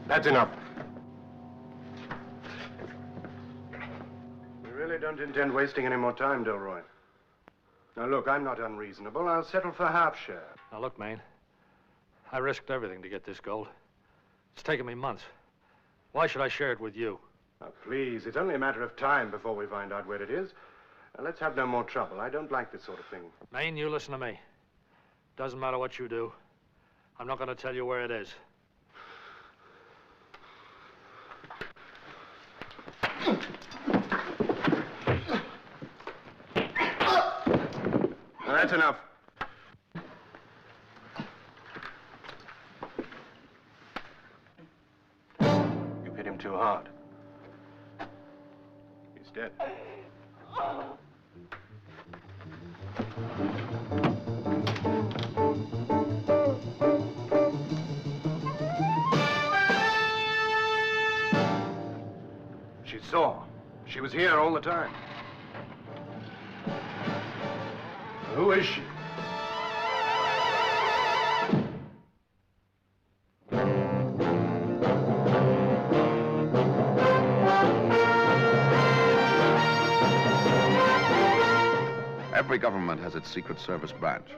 That's enough. We really don't intend wasting any more time, Delroy. Now, look, I'm not unreasonable. I'll settle for half share. Now, look, Maine, I risked everything to get this gold. It's taken me months. Why should I share it with you? Now, please, it's only a matter of time before we find out where it is. Now, let's have no more trouble. I don't like this sort of thing. Maine, you listen to me. Doesn't matter what you do. I'm not going to tell you where it is. Now, that's enough. You hit him too hard. He's dead. She saw. She was here all the time. Who is she? Every government has its Secret Service branch.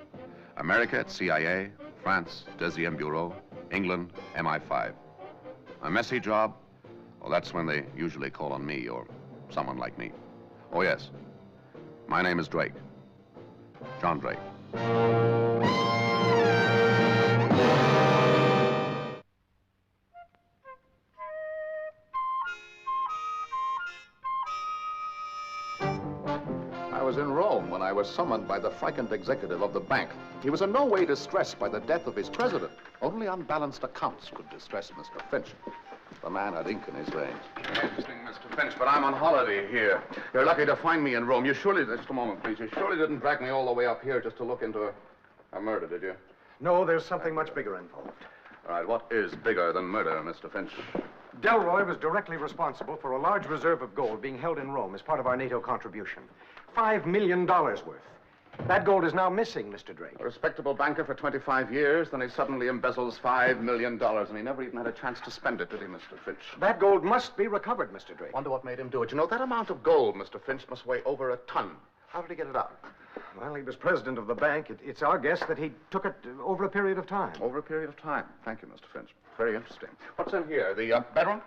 America, it's CIA, France, Deuxième Bureau, England, MI5. A messy job? Well, that's when they usually call on me or someone like me. Oh, yes. My name is Drake. John Drake. I was in Rome when I was summoned by the frightened executive of the bank. He was in no way distressed by the death of his president. Only unbalanced accounts could distress Mr. Finch. The man had ink in his veins. Interesting, Mr. Finch, but I'm on holiday here. You're lucky to find me in Rome. You surely, just a moment, please. You surely didn't drag me all the way up here just to look into a murder, did you? No, there's something much bigger involved. All right, what is bigger than murder, Mr. Finch? Delroy was directly responsible for a large reserve of gold being held in Rome as part of our NATO contribution. $5 million worth. That gold is now missing, Mr. Drake. A respectable banker for 25 years, then he suddenly embezzles $5 million, and he never even had a chance to spend it, did he, Mr. Finch? That gold must be recovered, Mr. Drake. Wonder what made him do it. You know, that amount of gold, Mr. Finch, must weigh over a ton. How did he get it out? Well, he was president of the bank. It's our guess that he took it over a period of time. Over a period of time. Thank you, Mr. Finch. Very interesting. What's in here? The bedroom?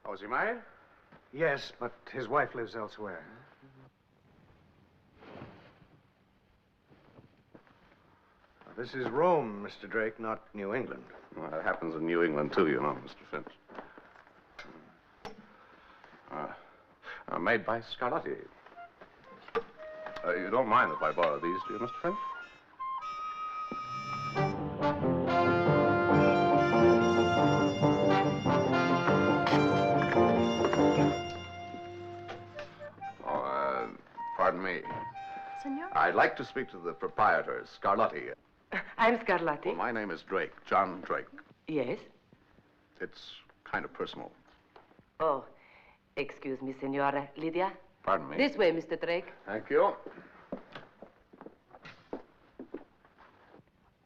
Oh, is he married? Yes, but his wife lives elsewhere. Now, this is Rome, Mr. Drake, not New England. Well, that happens in New England, too, you know, Mr. Finch. Made by Scarlatti. You don't mind if I borrow these, do you, Mr. Finch? Pardon me. Senor? I'd like to speak to the proprietor, Scarlatti. I'm Scarlatti. Well, my name is Drake, John Drake. Yes? It's kind of personal. Oh, excuse me, Senora Lydia. Pardon me? This way, Mr. Drake. Thank you.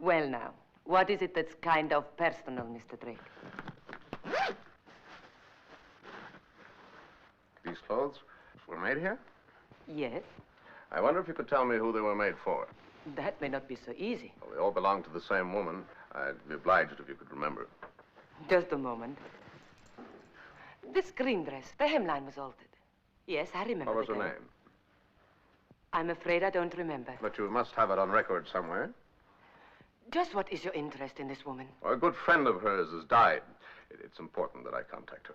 Well, now, what is it that's kind of personal, Mr. Drake? These clothes were made here? Yes? I wonder if you could tell me who they were made for. That may not be so easy. Well, they all belong to the same woman. I'd be obliged if you could remember. Just a moment. This green dress, the hemline was altered. Yes, I remember. What was her the name? I'm afraid I don't remember. But you must have it on record somewhere. Just what is your interest in this woman? Well, a good friend of hers has died. It's important that I contact her.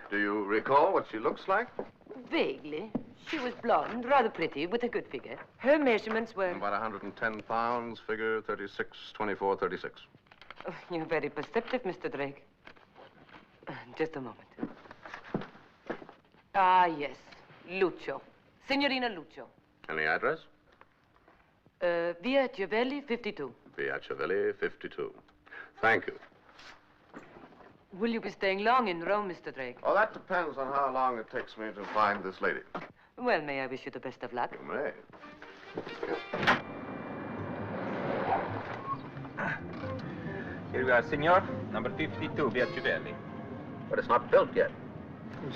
Do you recall what she looks like? Vaguely. She was blonde, rather pretty, with a good figure. Her measurements were... About 110 pounds, figure 36, 24, 36. Oh, you're very perceptive, Mr. Drake. Just a moment. Ah, yes. Lucio. Signorina Lucio. Any address? Via Chiavelli, 52. Via Chiavelli, 52. Thank you. Will you be staying long in Rome, Mr. Drake? Oh, that depends on how long it takes me to find this lady. Well, may I wish you the best of luck? You may. Here we are, senor. Number 52, Via Chiavelli. But it's not built yet.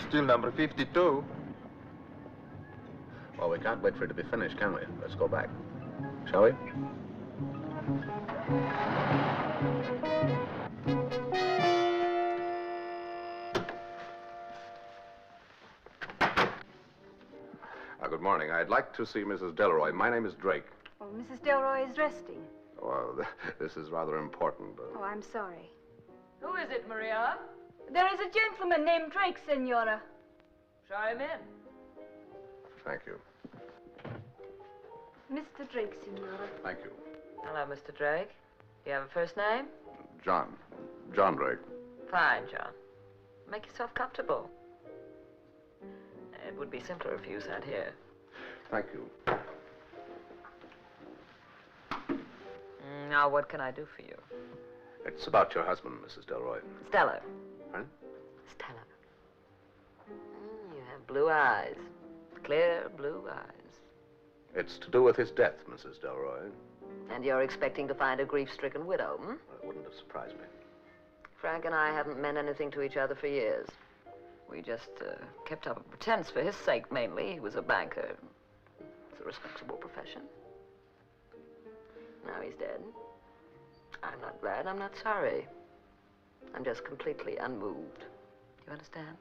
Still number 52. Well, we can't wait for it to be finished, can we? Let's go back. Shall we? Good morning. I'd like to see Mrs. Delroy. My name is Drake. Well, Mrs. Delroy is resting. Well, this is rather important. Oh, I'm sorry. Who is it, Maria? There is a gentleman named Drake, Senora. Show him in. Thank you. Mr. Drake, Senora. Thank you. Hello, Mr. Drake. Do you have a first name? John. John Drake. Fine, John. Make yourself comfortable. It would be simpler if you sat here. Thank you. Now, what can I do for you? It's about your husband, Mrs. Delroy. Stella. Huh? Stella. You have blue eyes. Clear blue eyes. It's to do with his death, Mrs. Delroy. And you're expecting to find a grief-stricken widow, hmm? It wouldn't have surprised me. Frank and I haven't meant anything to each other for years. We just kept up a pretense for his sake, mainly. He was a banker. It's a respectable profession. Now he's dead. I'm not glad. I'm not sorry. I'm just completely unmoved. Do you understand?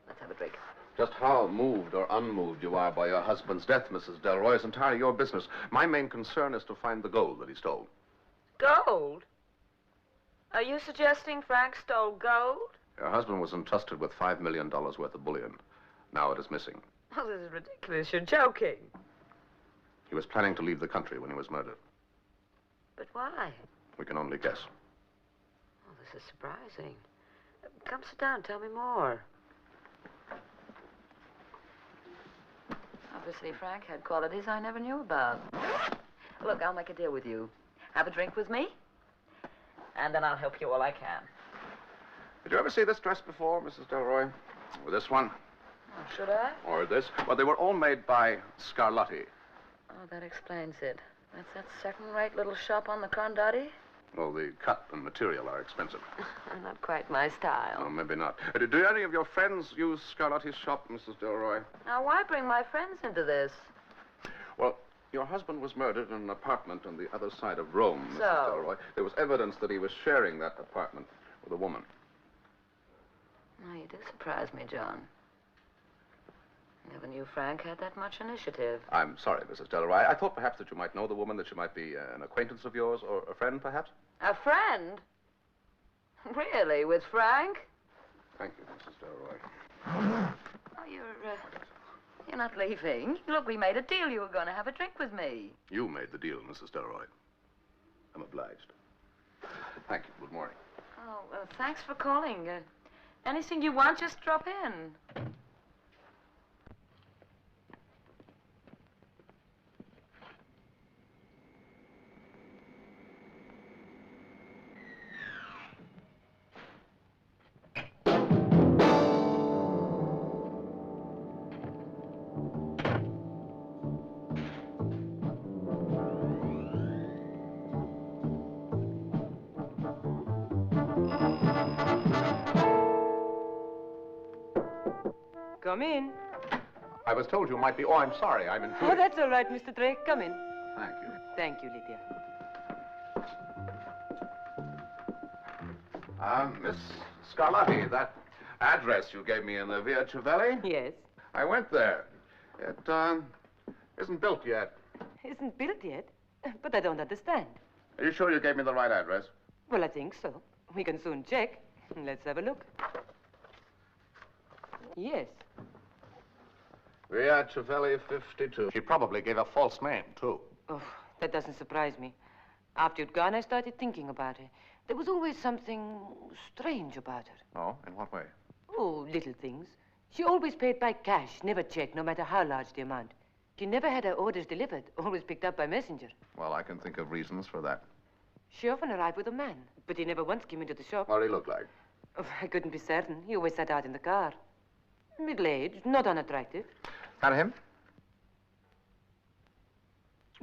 Let's have a drink. Just how moved or unmoved you are by your husband's death, Mrs. Delroy, is entirely your business. My main concern is to find the gold that he stole. Gold? Are you suggesting Frank stole gold? Your husband was entrusted with $5 million worth of bullion. Now it is missing. Oh, this is ridiculous. You're joking. He was planning to leave the country when he was murdered. But why? We can only guess. Oh, this is surprising. Come sit down. Tell me more. Obviously, Frank had qualities I never knew about. Look, I'll make a deal with you. Have a drink with me, and then I'll help you all I can. Did you ever see this dress before, Mrs. Delroy? Or this one? Oh, should I? Or this? Well, they were all made by Scarlatti. Oh, that explains it. That's that second-rate little shop on the Condotti? Well, the cut and material are expensive. Not quite my style. Oh, maybe not. Do any of your friends use Scarlatti's shop, Mrs. Delroy? Now, why bring my friends into this? Well, your husband was murdered in an apartment on the other side of Rome, Mrs. So? Delroy. There was evidence that he was sharing that apartment with a woman. Oh, you do surprise me, John. Never knew Frank had that much initiative. I'm sorry, Mrs. Delroy. I thought perhaps that you might know the woman, that she might be an acquaintance of yours, or a friend, perhaps? A friend? Really, with Frank? Thank you, Mrs. Delroy. Oh, you're not leaving. Look, we made a deal. You were going to have a drink with me. You made the deal, Mrs. Delroy. I'm obliged. Thank you. Good morning. Oh, thanks for calling. Anything you want, just drop in. Come in. I was told you might be... Oh, I'm sorry. I'm intruding. Oh, that's all right, Mr. Drake. Come in. Thank you. Thank you, Lydia. Miss Scarlatti, that address you gave me in the Via Chiavelli? Yes. I went there. It, isn't built yet. Isn't built yet? But I don't understand. Are you sure you gave me the right address? Well, I think so. We can soon check. Let's have a look. Yes. Via Chiavelli 52. She probably gave a false name, too. Oh, that doesn't surprise me. After you'd gone, I started thinking about her. There was always something strange about her. Oh, in what way? Oh, little things. She always paid by cash, never check, no matter how large the amount. She never had her orders delivered, always picked up by messenger. Well, I can think of reasons for that. She often arrived with a man, but he never once came into the shop. What did he look like? Oh, I couldn't be certain. He always sat out in the car. Middle-aged, not unattractive. That him?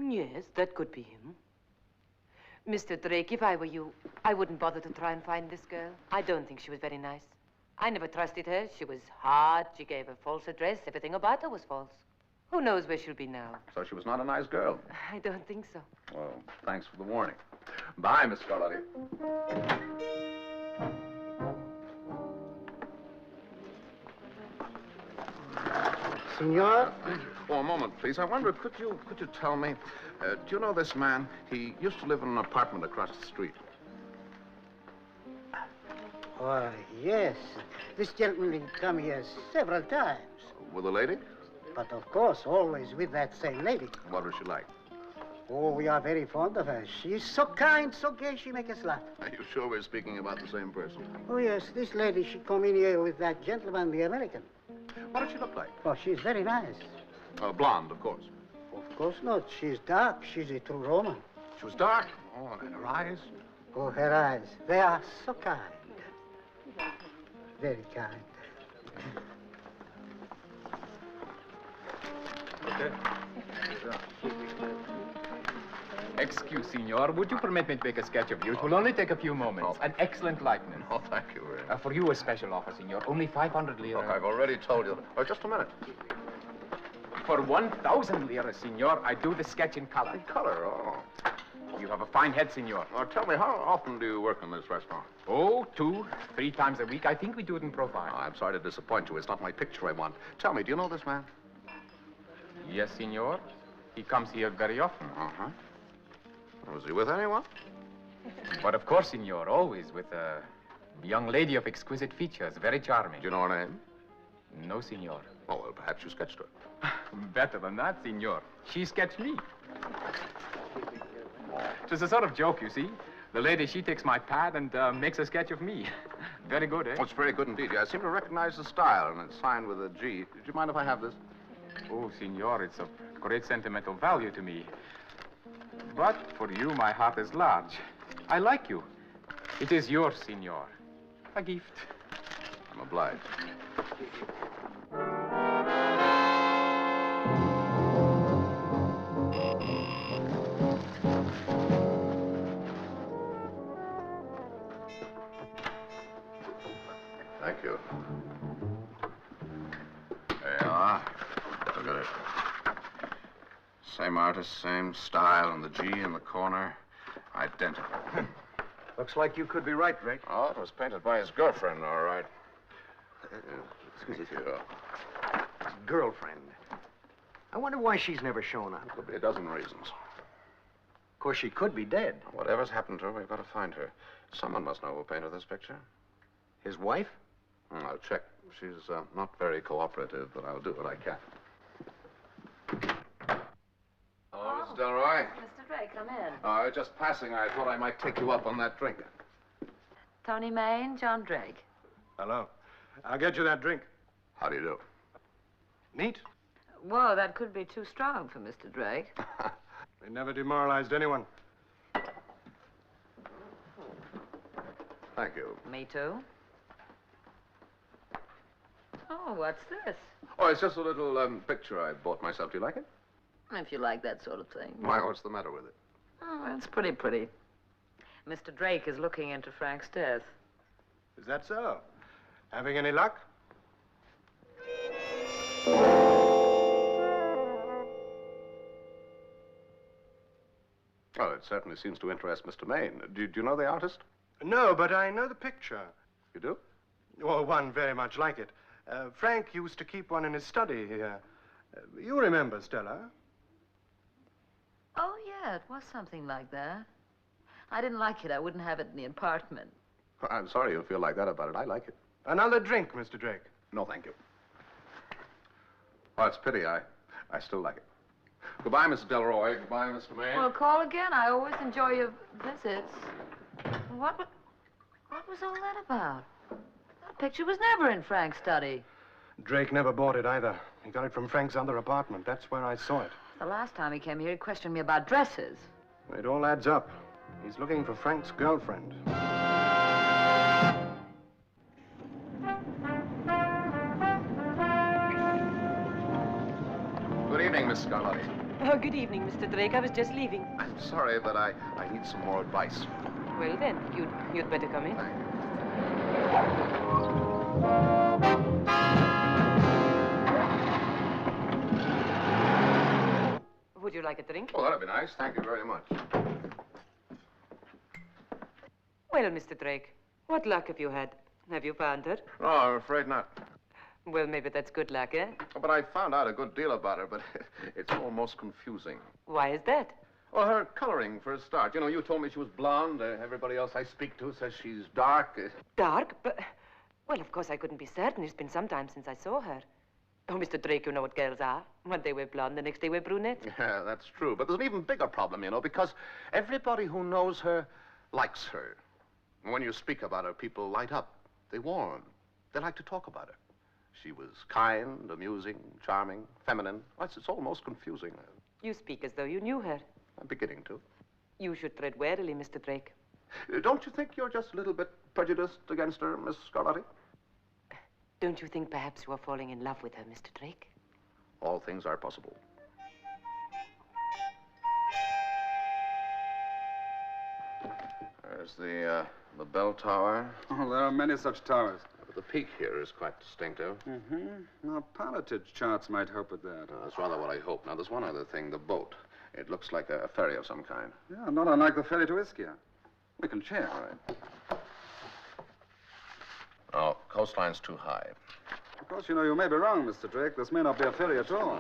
Yes, that could be him. Mr. Drake, if I were you, I wouldn't bother to try and find this girl. I don't think she was very nice. I never trusted her. She was hard. She gave a false address. Everything about her was false. Who knows where she'll be now? So she was not a nice girl. I don't think so. Well, thanks for the warning. Bye, Miss Scarlatti. Senor? Oh, a moment, please. I wonder, could you tell me, do you know this man? He used to live in an apartment across the street. Oh, yes. This gentleman come here several times. With a lady? But of course, always with that same lady. What was she like? Oh, we are very fond of her. She is so kind, so gay, she makes us laugh. Are you sure we're speaking about the same person? Oh, yes, this lady, she come in here with that gentleman, the American. What did she look like? Oh, she's very nice. Blonde, of course. Of course not. She's dark. She's a true Roman. She was dark. Oh, and her eyes? Oh, her eyes. They are so kind. Very kind. Okay. Excuse, Signor. Would you permit me to make a sketch of you? It will only take a few moments. Oh. An excellent likeness. Oh, thank you very much. For you, a special offer, Signor. Only 500 lira. Look, I've already told you. Oh, just a minute. For 1,000 lira, Signor, I do the sketch in color. In color, oh. You have a fine head, Signor. Now, tell me, how often do you work in this restaurant? Oh, 2, 3 times a week. I think we do it in profile. Oh, I'm sorry to disappoint you. It's not my picture I want. Tell me, do you know this man? Yes, Signor. He comes here very often. Uh-huh. Was he with anyone? But of course, Signor, always with a young lady of exquisite features, very charming. Do you know her name? No, Signor. Oh, well, perhaps you sketched her. Better than that, Signor. She sketched me. It's a sort of joke, you see. The lady, she takes my pad and makes a sketch of me. Very good, eh? Oh, it's very good indeed. I seem to recognize the style, and it's signed with a G. Do you mind if I have this? Oh, Signor, it's of great sentimental value to me. But for you, my heart is large. I like you. It is yours, Signor. A gift. I'm obliged. Thank you. There you are. Look at it. Same artist, same style, and the G in the corner. Identical. Looks like you could be right, Drake. Oh, it was painted by his girlfriend, all right. Excuse me. His girlfriend. I wonder why she's never shown up. Could be a dozen reasons. Of course, she could be dead. Whatever's happened to her, we've got to find her. Someone must know who painted this picture. His wife? I'll check. She's not very cooperative, but I'll do what I can. Oh, Mrs. Delroy. Mr. Drake, come in. Just passing, I thought I might take you up on that drink. Tony Maine, John Drake. Hello. I'll get you that drink. How do you do? Neat. Whoa, that could be too strong for Mr. Drake. They never demoralized anyone. Thank you. Me too. Oh, what's this? Oh, it's just a little picture I bought myself. Do you like it? If you like that sort of thing. Why, what's the matter with it? Oh, it's pretty pretty. Mr. Drake is looking into Frank's death. Is that so? Having any luck? Well, it certainly seems to interest Mr. Maine. Do you know the artist? No, but I know the picture. You do? Well, one very much like it. Frank used to keep one in his study here. You remember, Stella? Oh, yeah, it was something like that. I didn't like it. I wouldn't have it in the apartment. I'm sorry you feel like that about it. I like it. Another drink, Mr. Drake. No, thank you. Oh, it's a pity. I still like it. Goodbye, Mrs. Delroy. Goodbye, Mr. Maine. Well, call again. I always enjoy your visits. What was all that about? That picture was never in Frank's study. Drake never bought it either. He got it from Frank's other apartment. That's where I saw it. The last time he came here, he questioned me about dresses. It all adds up. He's looking for Frank's girlfriend. Good evening, Miss Scarlatti. Oh, good evening, Mr. Drake. I was just leaving. I'm sorry, but I need some more advice. Well, then, you'd better come in. Thank you. Would you like a drink? Oh, that'd be nice. Thank you very much. Well, Mr. Drake, what luck have you had? Have you found her? No, I'm afraid not. Well, maybe that's good luck, eh? But I found out a good deal about her, but it's almost confusing. Why is that? Well, her coloring, for a start. You know, you told me she was blonde. Everybody else I speak to says she's dark. Dark? But, well, of course, I couldn't be certain. It's been some time since I saw her. Oh, Mr. Drake, you know what girls are. One day we're blonde, the next day we're brunette. Yeah, that's true. But there's an even bigger problem, you know, because everybody who knows her likes her. When you speak about her, people light up. They warm. They like to talk about her. She was kind, amusing, charming, feminine. Well, it's almost confusing. You speak as though you knew her. I'm beginning to. You should tread warily, Mr. Drake. Don't you think you're just a little bit prejudiced against her, Miss Scarlatti? Don't you think perhaps you are falling in love with her, Mr. Drake? All things are possible. There's the bell tower. Oh, there are many such towers. But the peak here is quite distinctive. Now, pilotage charts might help with that. That's rather what I hope. Now, there's one other thing, the boat. It looks like a ferry of some kind. Yeah, not unlike the ferry to Ischia. We can check. All right. Oh, coastline's too high. Of course, you know, you may be wrong, Mr. Drake. This may not be a ferry at all.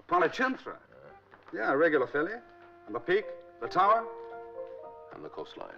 Polychentra. Yeah, a regular ferry. And the peak, the tower. And the coastline.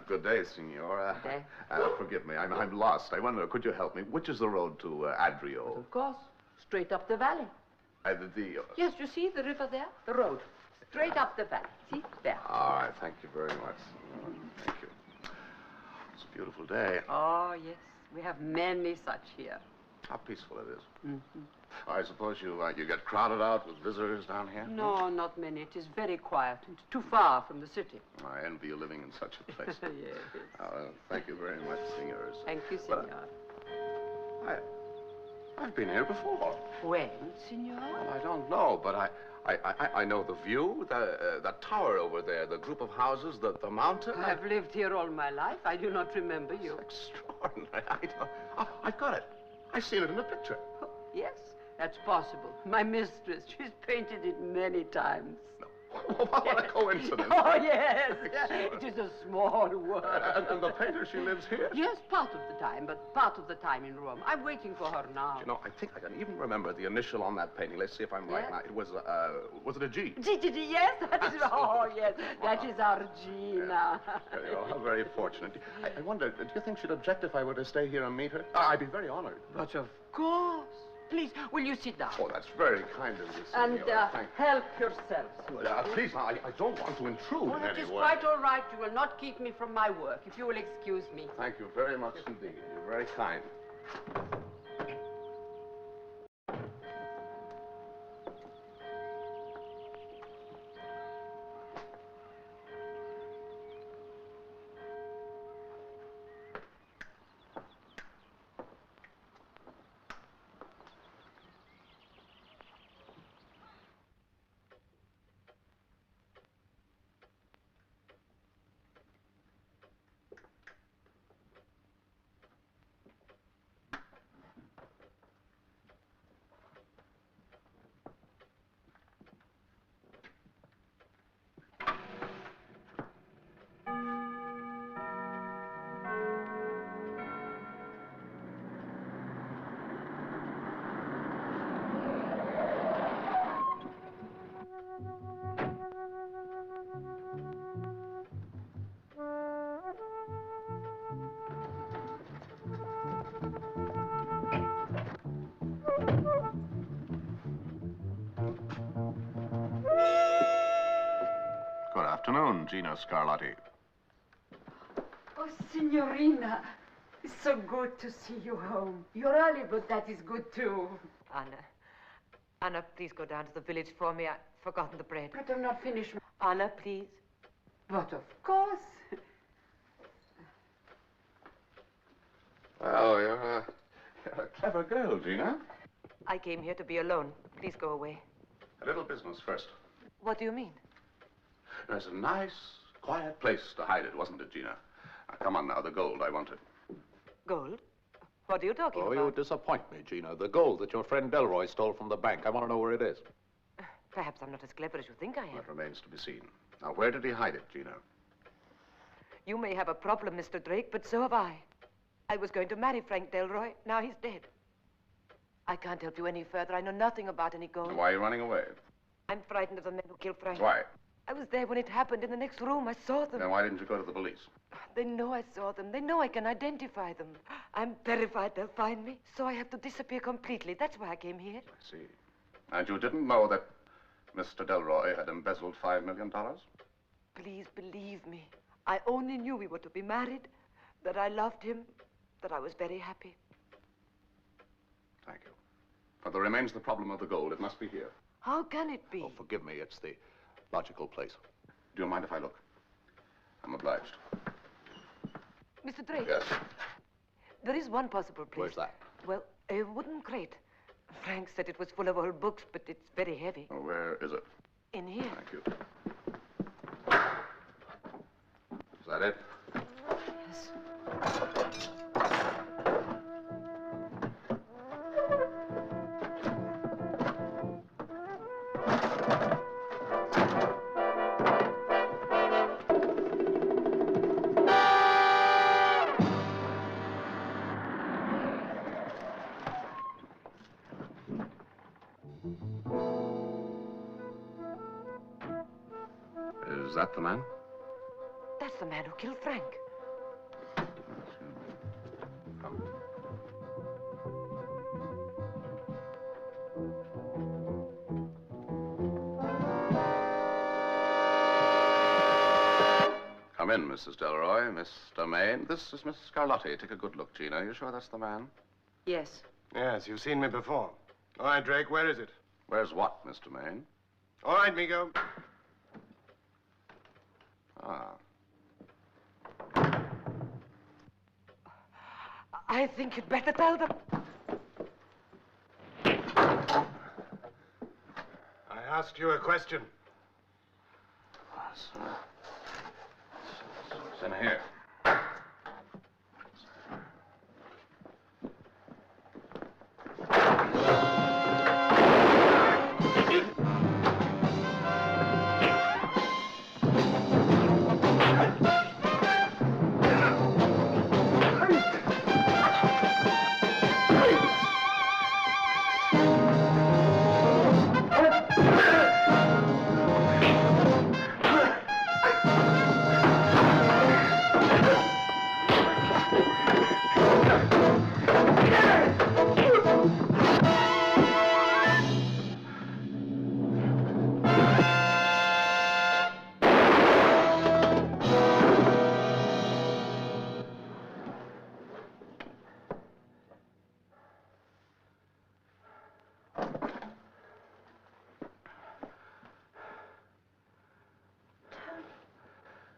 Good day, Signor. Good day. Forgive me, I'm lost. I wonder, could you help me? Which is the road to Adrio? Of course. Straight up the valley. Yes, you see the river there? The road. Straight up the valley. See? There. All right, thank you very much. Thank you. It's a beautiful day. Oh, yes. We have many such here. How peaceful it is. I suppose you get crowded out with visitors down here? No, not many. It is very quiet and too far from the city. I envy you living in such a place. Yes. Thank you very much, Signors. Thank you, Signor. I've been here before. When, Signor? Well, I don't know, but I know the view, the tower over there, the group of houses, the mountain. I have lived here all my life. I do not remember you. It's extraordinary. I've got it. I've seen it in a picture. Oh, yes, that's possible. My mistress, she's painted it many times. What a coincidence. Oh, yes. It is a small world. And the painter, she lives here? Yes, part of the time, but part of the time in Rome. I'm waiting for her now. You know, I think I can even remember the initial on that painting. Let's see if I'm right now. It was it a G? G, yes, that is, oh, yes, that is our Gina. Very well, how very fortunate. I wonder, do you think she'd object if I were to stay here and meet her? I'd be very honored. But of course. Please, will you sit down? Oh, that's very kind of you, And Signora. help yourself. Please, I don't want to intrude in It any is way. quite all right. You will not keep me from my work, if you will excuse me. Thank you very much indeed. You're very kind. home, Gina Scarlatti. Oh, Signorina, it's so good to see you home. You're early, but that is good too. Anna, please go down to the village for me. I've forgotten the bread. But I'm not finished. Anna, please. But of course. Well, you're a clever girl, Gina. I came here to be alone. Please go away. A little business first. What do you mean? There's a nice, quiet place to hide it, wasn't it, Gina? Now, come on now, the gold I wanted. Gold? What are you talking about? Oh, you disappoint me, Gina. The gold that your friend Delroy stole from the bank. I want to know where it is. Perhaps I'm not as clever as you think I am. That remains to be seen. Now, where did he hide it, Gina? You may have a problem, Mr. Drake, but so have I. I was going to marry Frank Delroy. Now he's dead. I can't help you any further. I know nothing about any gold. Why are you running away? I'm frightened of the men who killed Frank. Why? I was there when it happened in the next room. I saw them. Then why didn't you go to the police? They know I saw them. They know I can identify them. I'm terrified they'll find me, so I have to disappear completely. That's why I came here. I see. And you didn't know that Mr. Delroy had embezzled $5 million? Please believe me. I only knew we were to be married, that I loved him, that I was very happy. Thank you. But there remains the problem of the gold. It must be here. How can it be? Oh, forgive me. It's the logical place. Do you mind if I look? I'm obliged. Mr. Drake. Yes. There is one possible place. Where's that? Well, a wooden crate. Frank said it was full of old books, but it's very heavy. Oh, where is it? In here. Thank you. Is that it? Yes. Is that the man? That's the man who killed Frank. Come in, Mrs. Delroy, Mr. Maine. This is Miss Scarlatti. Take a good look, Gina. Are you sure that's the man? Yes. Yes, you've seen me before. All right, Drake, where is it? Where's what, Mr. Maine? All right, Migo. Ah. I think you'd better tell them. I asked you a question. It's in here.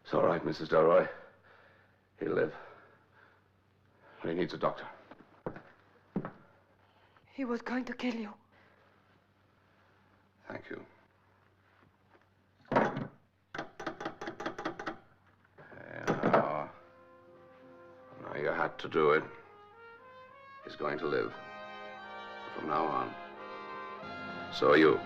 It's all right, Mrs. Delroy. He'll live. But he needs a doctor. He was going to kill you. Thank you. Now you had to do it. He's going to live. From now on. So are you.